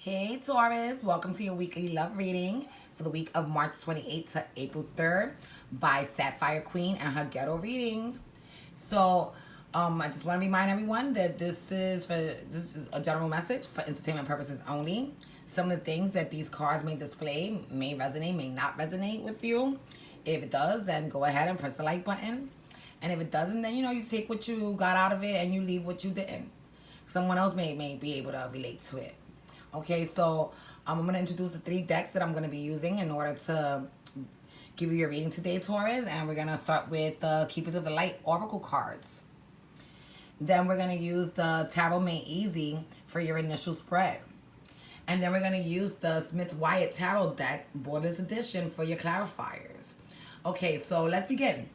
Hey Taurus, welcome to your weekly love reading for the week of March 28th to April 3rd by Sapphire Queen and her ghetto readings. So, I just want to remind everyone that this is a general message for entertainment purposes only. Some of the things that these cards may display may resonate, may not resonate with you. If it does, then go ahead and press the like button. And if it doesn't, then you take what you got out of it and you leave what you didn't. Someone else may be able to relate to it. Okay, so I'm going to introduce the three decks that I'm going to be using in order to give you your reading today, Taurus. And we're going to start with the Keepers of the Light Oracle cards. Then we're going to use the Tarot Made Easy for your initial spread. And then we're going to use the Smith Wyatt Tarot deck, Borders Edition, for your clarifiers. Okay, so let's begin.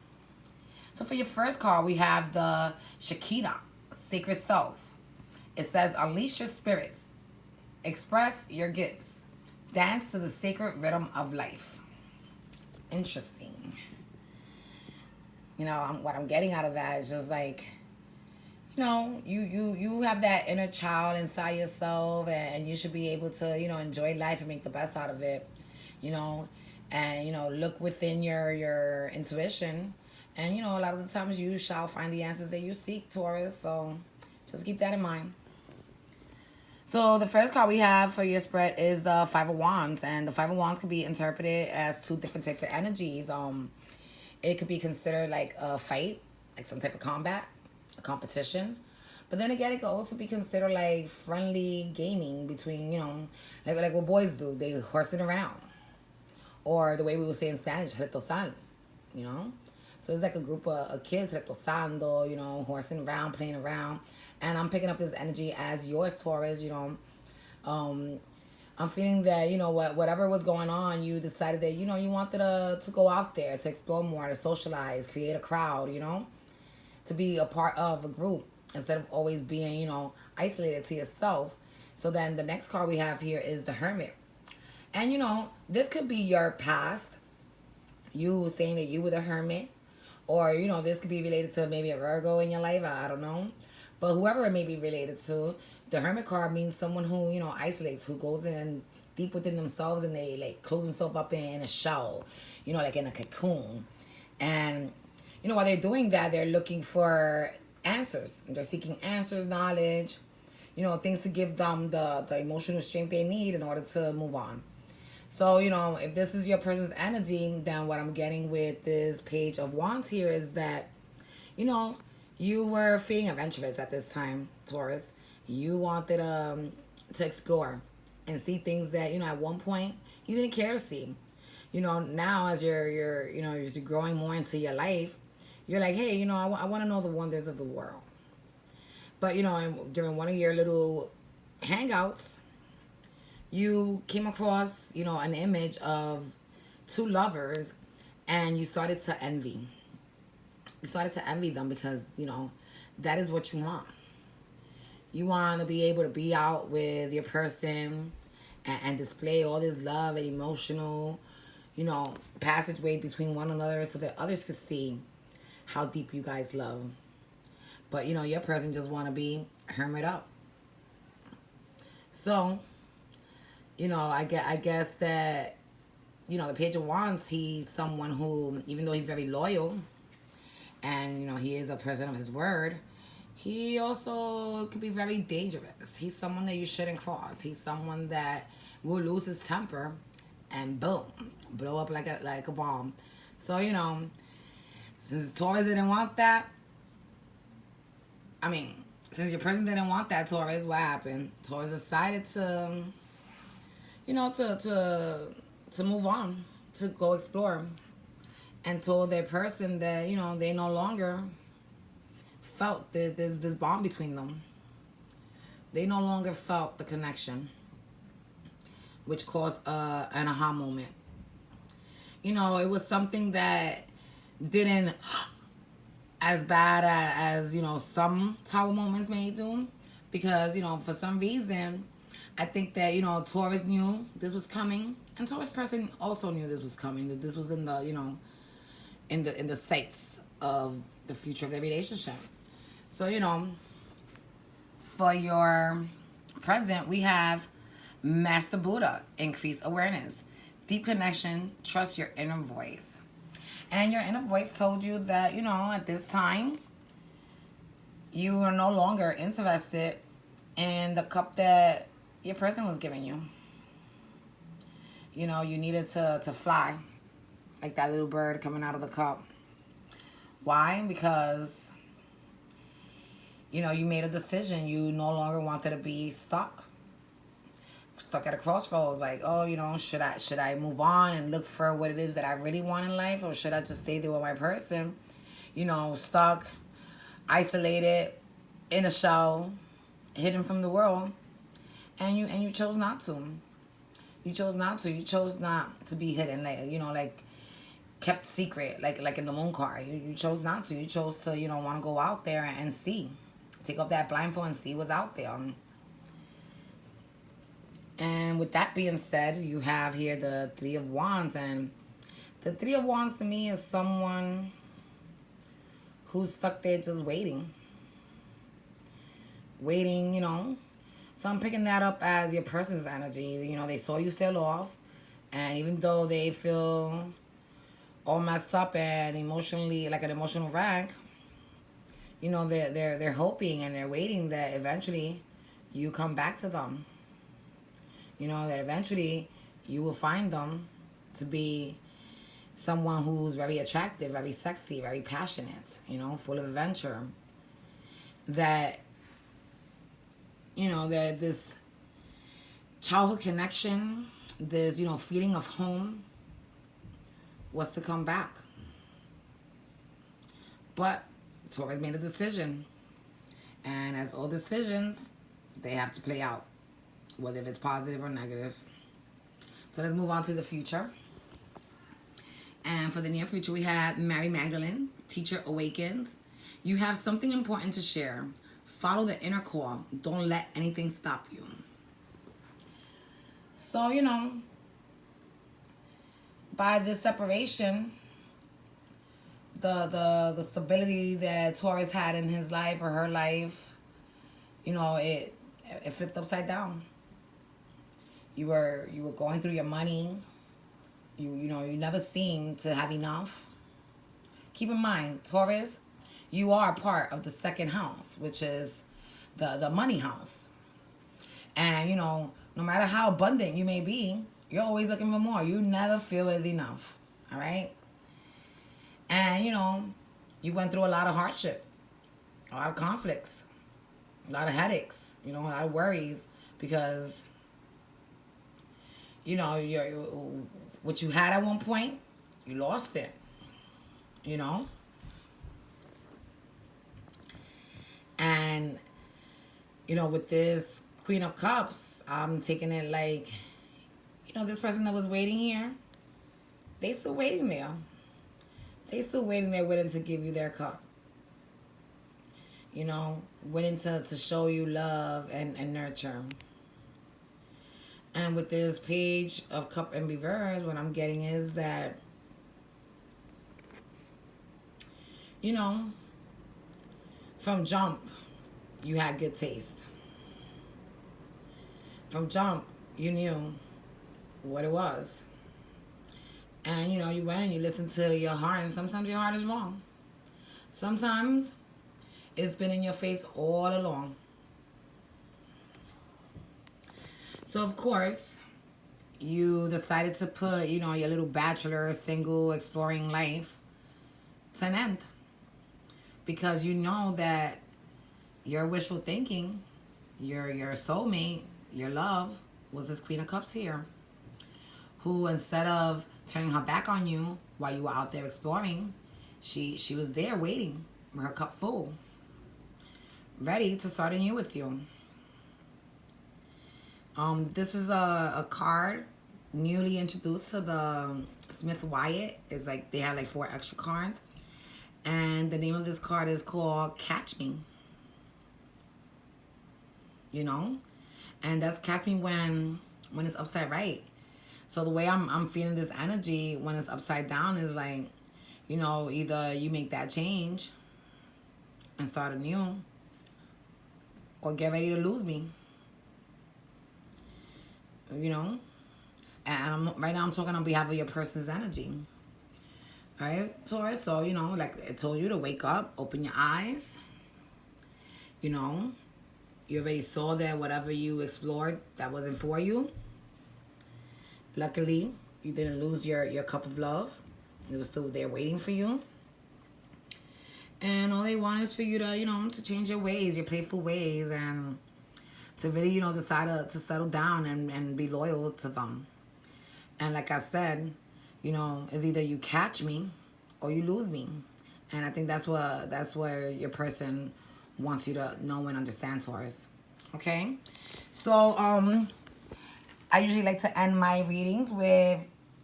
So for your first card, we have the Shekinah, Sacred Self. It says, unleash your spirits. Express your gifts. Dance to the sacred rhythm of life. Interesting. What I'm getting out of that is just like, you have that inner child inside yourself, and you should be able to, enjoy life and make the best out of it, and, look within your intuition. And, a lot of the times you shall find the answers that you seek, Taurus. So just keep that in mind. So the first card we have for your spread is the Five of Wands. And the Five of Wands can be interpreted as two different types of energies. It could be considered like a fight, like some type of combat, a competition. But then again, it could also be considered like friendly gaming between, like what boys do. They horsing around. Or the way we would say in Spanish, retosando, So it's like a group of kids retosando, horsing around, playing around. And I'm picking up this energy as yours, Taurus. I'm feeling that, whatever was going on, you decided that, you wanted to go out there, to explore more, to socialize, create a crowd, to be a part of a group instead of always being, isolated to yourself. So then the next card we have here is the Hermit. And, this could be your past, you saying that you were the Hermit. Or, this could be related to maybe a Virgo in your life, I don't know. But whoever it may be related to, the Hermit card means someone who, isolates, who goes in deep within themselves and they, like, close themselves up in a shell, like in a cocoon. And, while they're doing that, they're looking for answers. They're seeking answers, knowledge, things to give them the emotional strength they need in order to move on. So, if this is your person's energy, then what I'm getting with this Page of Wands here is that, you were feeling adventurous at this time, Taurus. You wanted to explore and see things that, at one point you didn't care to see. Now as you're growing more into your life, you're like, hey, I want to know the wonders of the world. But, during one of your little hangouts, you came across, an image of two lovers, and you started to envy. You started to envy them because, that is what you want. You want to be able to be out with your person and display all this love and emotional, passageway between one another so that others could see how deep you guys love. But, your person just want to be hermit up. So, I guess that, the Page of Wands, he's someone who, even though he's very loyal, and, he is a person of his word, he also could be very dangerous. He's someone that you shouldn't cross. He's someone that will lose his temper and boom, blow up like a bomb. So, since Taurus didn't want that, since your person didn't want that, Taurus, what happened? Taurus decided to, to move on, to go explore. And told their person that, they no longer felt that there's this bond between them. They no longer felt the connection, which caused an aha moment. It was something that didn't as bad as some tower moments may do. Because, for some reason, I think that, Taurus knew this was coming. And Taurus person also knew this was coming. That this was in the, in the sights of the future of their relationship. So, for your present, we have Master Buddha, increase awareness. Deep connection, trust your inner voice. And your inner voice told you that, at this time, you are no longer interested in the cup that your person was giving you. You needed to fly, like that little bird coming out of the cup. Why? Because, you made a decision. You no longer wanted to be stuck at a crossroads, like, oh, should I move on and look for what it is that I really want in life, or should I just stay there with my person, stuck, isolated, in a shell, hidden from the world, and you chose not to. You chose not to. You chose not to be hidden, like kept secret, like in the moon card. You chose not to. You chose to, want to go out there and see, take off that blindfold and see what's out there. And with that being said, you have here the Three of Wands. And the Three of Wands to me is someone who's stuck there just waiting. So I'm picking that up as your person's energy. They saw you sail off. And even though they feel all messed up and emotionally, like an emotional wreck, they're hoping and they're waiting that eventually you come back to them. That eventually you will find them to be someone who's very attractive, very sexy, very passionate, full of adventure. That, that this childhood connection, this, feeling of home was to come back. But Taurus made a decision. And as all decisions, they have to play out, whether it's positive or negative. So let's move on to the future. And for the near future, we have Mary Magdalene, Teacher Awakens. You have something important to share. Follow the inner call. Don't let anything stop you. So, by this separation, the stability that Taurus had in his life or her life, it flipped upside down. You were going through your money. You never seemed to have enough. Keep in mind, Taurus, you are part of the second house, which is the money house. And no matter how abundant you may be, you're always looking for more. You never feel as enough. All right? And you went through a lot of hardship, a lot of conflicts, a lot of headaches, a lot of worries, because what you had at one point, you lost it. And with this Queen of Cups, I'm taking it like, this person that was waiting here, they still waiting there. They still waiting there, willing to give you their cup. Willing to show you love and nurture. And with this Page of Cup in reverse, what I'm getting is that, from jump, you had good taste. From jump, you knew what it was. And, you went and you listened to your heart, and sometimes your heart is wrong. Sometimes it's been in your face all along. So, of course, you decided to put, your little bachelor, single, exploring life to an end. Because you know that your wishful thinking, your soulmate, your love, was this Queen of Cups here. Who, instead of turning her back on you while you were out there exploring, she was there waiting with her cup full, ready to start anew with you. This is a card newly introduced to the Smith Wyatt. It's like they have like 4 extra cards. And the name of this card is called Catch Me. And that's catch me when it's upside right. So the way I'm feeling this energy when it's upside down is like, either you make that change and start anew, or get ready to lose me. you know. And right now I'm talking on behalf of your person's energy. All right, Taurus. So, you know, like I told you to wake up, open your eyes. You know, you already saw that whatever you explored that wasn't for you. Luckily, you didn't lose your cup of love. It was still there waiting for you. And all they want is for you to, you know, to change your ways, your playful ways, and to really, you know, decide to settle down and be loyal to them. And like I said, you know, it's either you catch me or you lose me. And I think that's where your person wants you to know and understand, Taurus. Okay? So, I usually like to end my readings with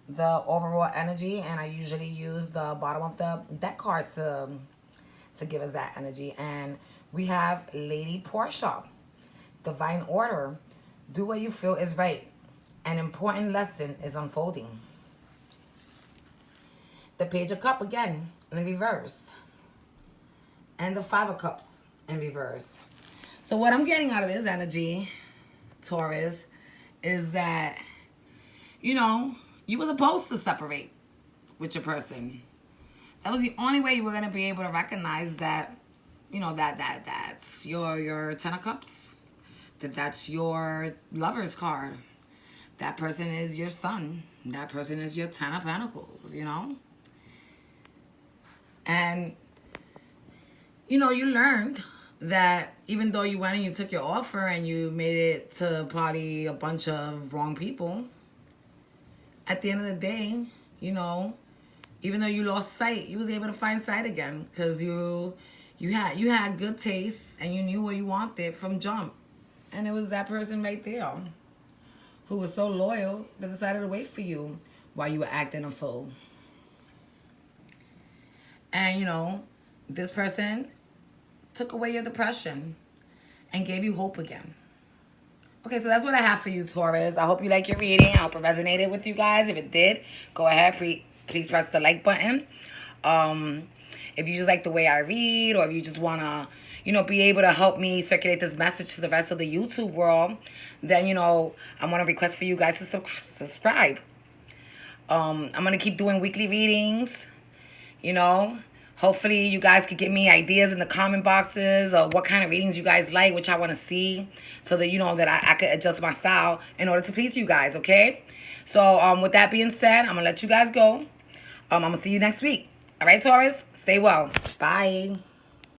the overall energy, and I usually use the bottom of the deck cards to give us that energy. And we have Lady Portia, Divine Order. Do what you feel is right. An important lesson is unfolding. The Page of Cups again in reverse. And the Five of Cups in reverse. So what I'm getting out of this energy, Taurus, is that, you know, you were supposed to separate with your person. That was the only way you were going to be able to recognize that, you know, that's your Ten of Cups. That's your Lover's card. That person is your Sun. That person is your Ten of Pentacles, you know? And, you know, you learned that even though you went and you took your offer and you made it to probably a bunch of wrong people, at the end of the day, you know, even though you lost sight, you was able to find sight again because you had good taste and you knew what you wanted from jump. And it was that person right there who was so loyal that decided to wait for you while you were acting a fool. And, you know, this person took away your depression and gave you hope again. Okay, so that's what I have for you, Taurus. I hope you like your reading. I hope it resonated with you guys. If it did, go ahead. Please press the like button. If you just like the way I read, or if you just want to, you know, be able to help me circulate this message to the rest of the YouTube world, then, you know, I want to request for you guys to subscribe. I'm going to keep doing weekly readings, you know. Hopefully you guys could give me ideas in the comment boxes of what kind of readings you guys like, which I want to see, so that you know that I could adjust my style in order to please you guys, okay? So with that being said, I'm going to let you guys go. I'm going to see you next week. All right, Taurus? Stay well. Bye.